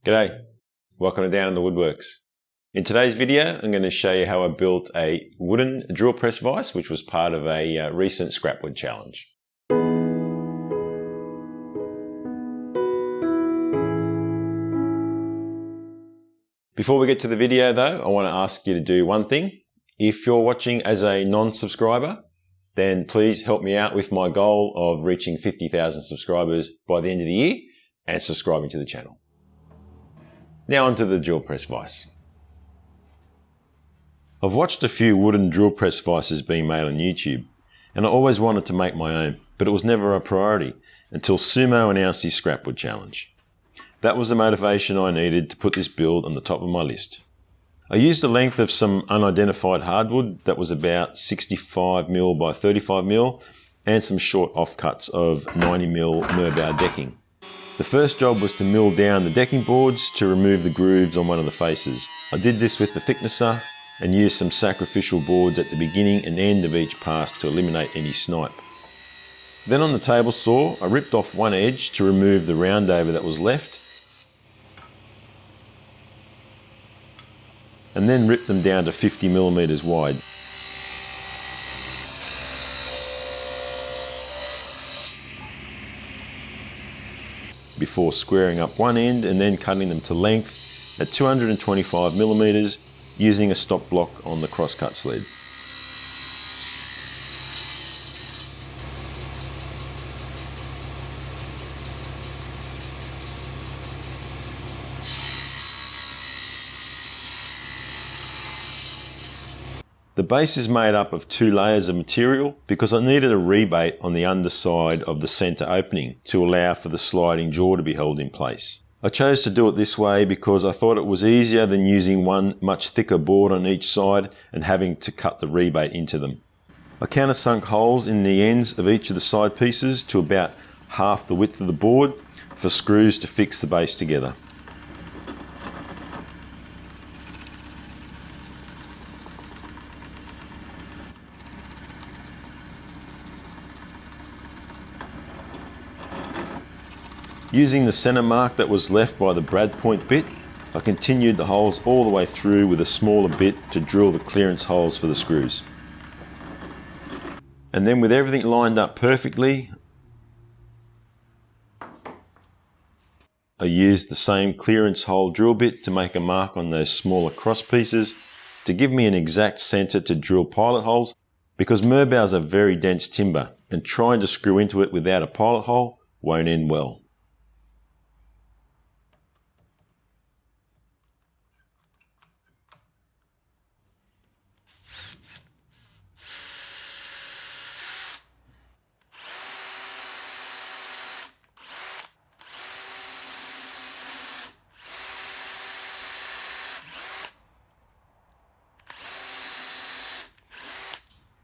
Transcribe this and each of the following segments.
G'day, welcome to Down in the Woodworks. In today's video, I'm going to show you how I built a wooden drill press vise, which was part of a recent scrapwood challenge. Before we get to the video though, I want to ask you to do one thing. If you're watching as a non-subscriber, then please help me out with my goal of reaching 50,000 subscribers by the end of the year and subscribing to the channel. Now onto the drill press vise. I've watched a few wooden drill press vices being made on YouTube, and I always wanted to make my own, but it was never a priority until Sumo announced his scrapwood challenge. That was the motivation I needed to put this build on the top of my list. I used the length of some unidentified hardwood that was about 65mm by 35mm and some short offcuts of 90mm Merbau decking. The first job was to mill down the decking boards to remove the grooves on one of the faces. I did this with the thicknesser and used some sacrificial boards at the beginning and end of each pass to eliminate any snipe. Then on the table saw, I ripped off one edge to remove the roundover that was left, and then ripped them down to 50mm wide. Before squaring up one end and then cutting them to length at 225mm using a stop block on the crosscut sled. The base is made up of two layers of material because I needed a rebate on the underside of the centre opening to allow for the sliding jaw to be held in place. I chose to do it this way because I thought it was easier than using one much thicker board on each side and having to cut the rebate into them. I countersunk holes in the ends of each of the side pieces to about half the width of the board for screws to fix the base together. Using the centre mark that was left by the brad point bit, I continued the holes all the way through with a smaller bit to drill the clearance holes for the screws. And then with everything lined up perfectly, I used the same clearance hole drill bit to make a mark on those smaller cross pieces to give me an exact centre to drill pilot holes, because Merbaus are very dense timber and trying to screw into it without a pilot hole won't end well.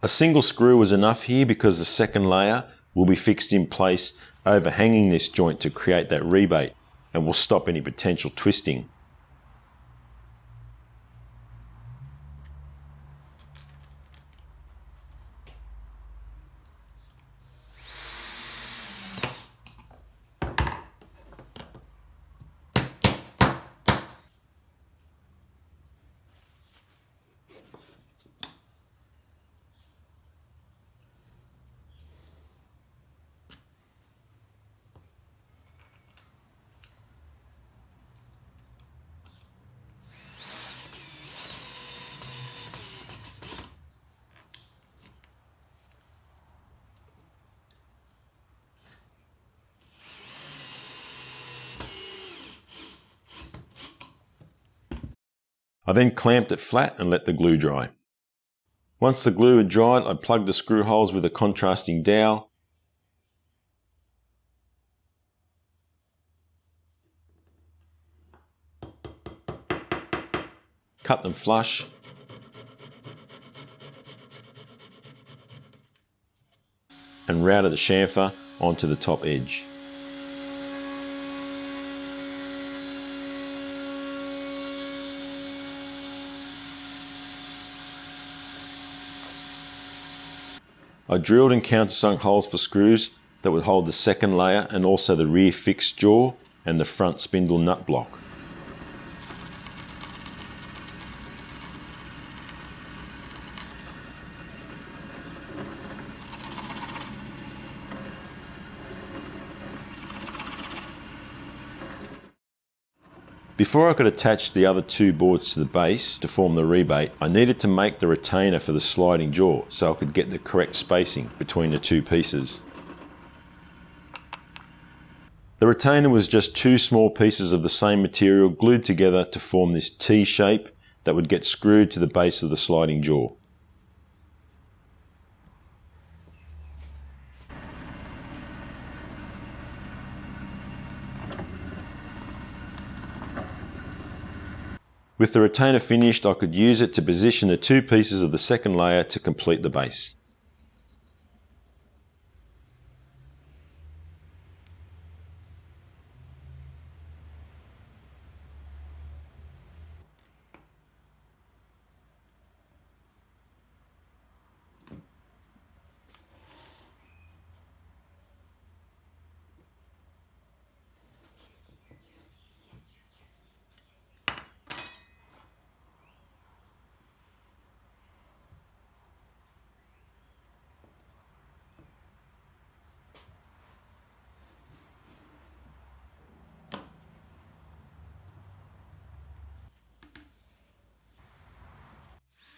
A single screw was enough here because the second layer will be fixed in place overhanging this joint to create that rebate and will stop any potential twisting. I then clamped it flat and let the glue dry. Once the glue had dried, I plugged the screw holes with a contrasting dowel, cut them flush, and routed the chamfer onto the top edge. I drilled and countersunk holes for screws that would hold the second layer and also the rear fixed jaw and the front spindle nut block. Before I could attach the other two boards to the base to form the rebate, I needed to make the retainer for the sliding jaw so I could get the correct spacing between the two pieces. The retainer was just two small pieces of the same material glued together to form this T shape that would get screwed to the base of the sliding jaw. With the retainer finished, I could use it to position the two pieces of the second layer to complete the base.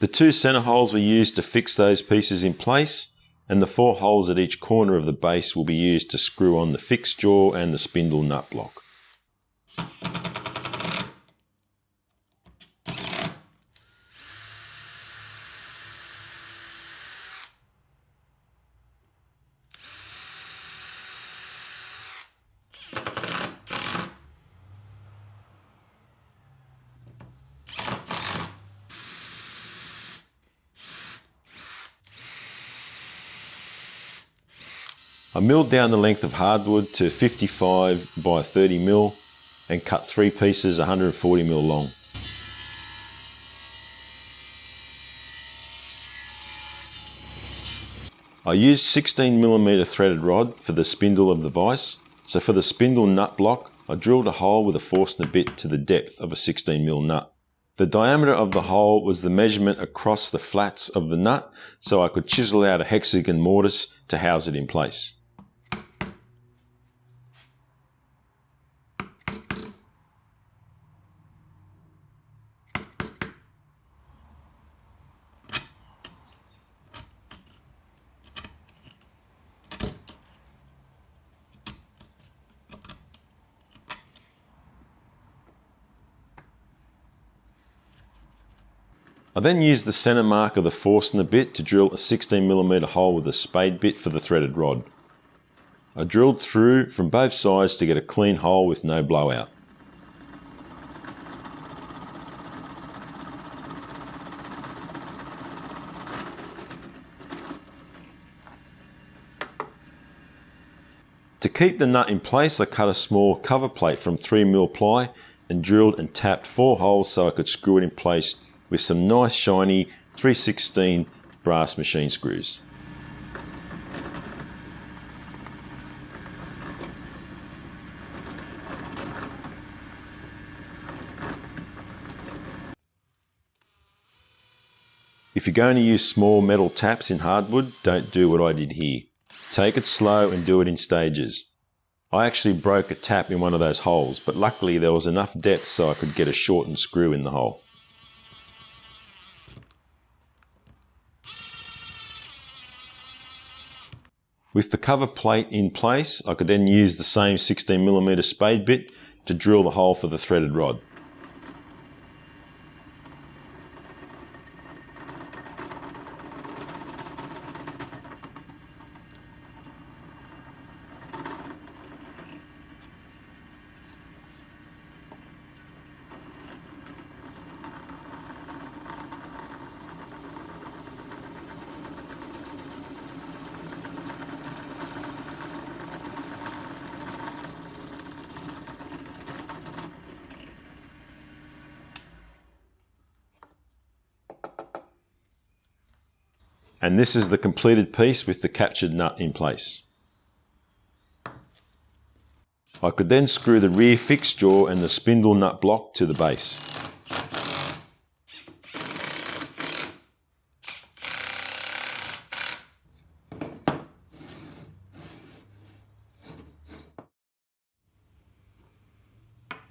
The two centre holes were used to fix those pieces in place, and the 4 holes at each corner of the base will be used to screw on the fixed jaw and the spindle nut block. I milled down the length of hardwood to 55 by 30 mil and cut 3 pieces 140 mil long. I used 16mm threaded rod for the spindle of the vise, so for the spindle nut block I drilled a hole with a Forstner bit to the depth of a 16mm nut. The diameter of the hole was the measurement across the flats of the nut, so I could chisel out a hexagon mortise to house it in place. I then used the centre mark of the Forstner bit to drill a 16mm hole with a spade bit for the threaded rod. I drilled through from both sides to get a clean hole with no blowout. To keep the nut in place, I cut a small cover plate from 3mm ply and drilled and tapped 4 holes so I could screw it in place with some nice shiny 3/16 brass machine screws. If you're going to use small metal taps in hardwood, don't do what I did here. Take it slow and do it in stages. I actually broke a tap in one of those holes, but luckily there was enough depth so I could get a shortened screw in the hole. With the cover plate in place, I could then use the same 16mm spade bit to drill the hole for the threaded rod. And this is the completed piece with the captured nut in place. I could then screw the rear fixed jaw and the spindle nut block to the base.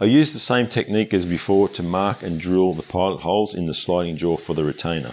I used the same technique as before to mark and drill the pilot holes in the sliding jaw for the retainer.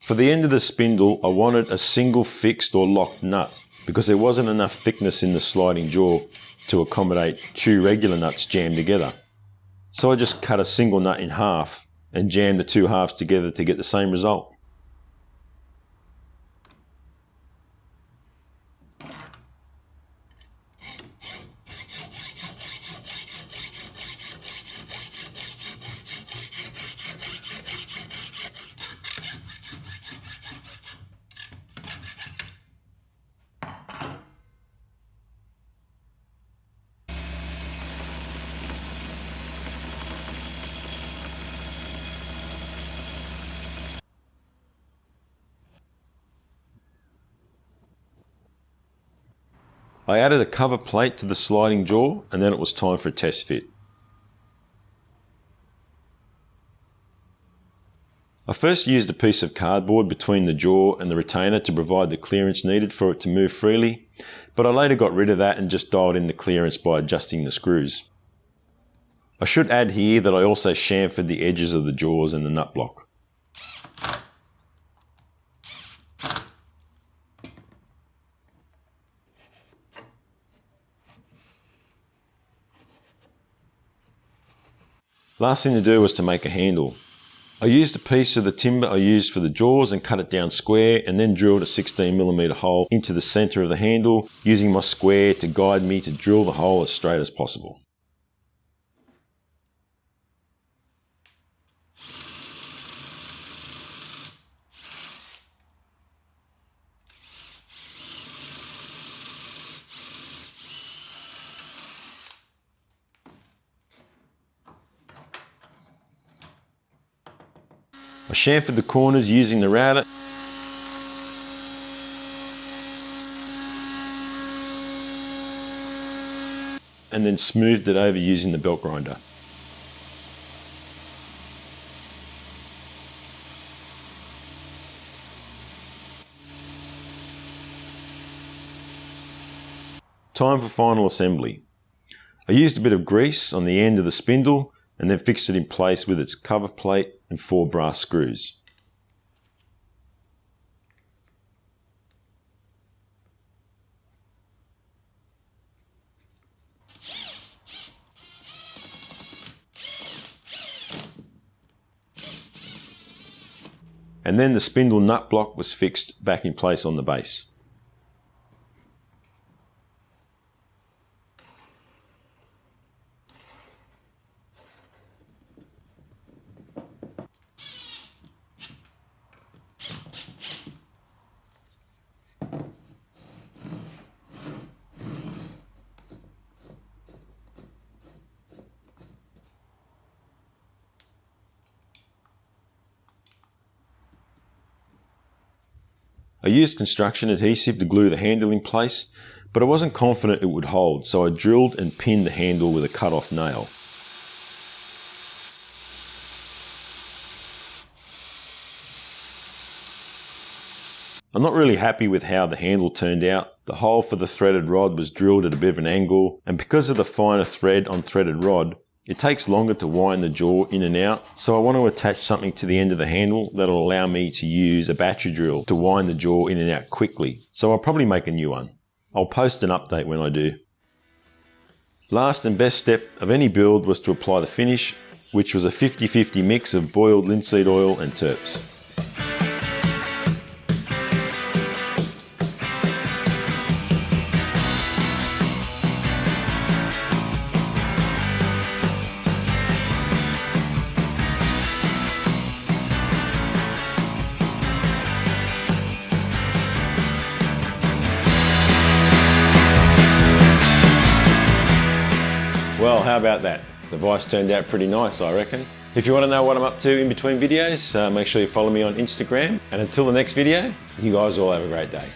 For the end of the spindle, I wanted a single fixed or locked nut because there wasn't enough thickness in the sliding jaw to accommodate two regular nuts jammed together. So I just cut a single nut in half and jammed the two halves together to get the same result. I added a cover plate to the sliding jaw and then it was time for a test fit. I first used a piece of cardboard between the jaw and the retainer to provide the clearance needed for it to move freely, but I later got rid of that and just dialed in the clearance by adjusting the screws. I should add here that I also chamfered the edges of the jaws and the nut block. Last thing to do was to make a handle. I used a piece of the timber I used for the jaws and cut it down square and then drilled a 16mm hole into the centre of the handle, using my square to guide me to drill the hole as straight as possible. I chamfered the corners using the router and then smoothed it over using the belt grinder. Time for final assembly. I used a bit of grease on the end of the spindle and then fixed it in place with its cover plate and 4 brass screws. And then the spindle nut block was fixed back in place on the base. I used construction adhesive to glue the handle in place, but I wasn't confident it would hold, so I drilled and pinned the handle with a cut-off nail. I'm not really happy with how the handle turned out. The hole for the threaded rod was drilled at a bit of an angle, and because of the finer thread on threaded rod, it takes longer to wind the jaw in and out, so I want to attach something to the end of the handle that'll allow me to use a battery drill to wind the jaw in and out quickly, so I'll probably make a new one. I'll post an update when I do. Last and best step of any build was to apply the finish, which was a 50-50 mix of boiled linseed oil and terps. Well, how about that? The vise turned out pretty nice, I reckon. If you want to know what I'm up to in between videos, make sure you follow me on Instagram. And until the next video, you guys all have a great day.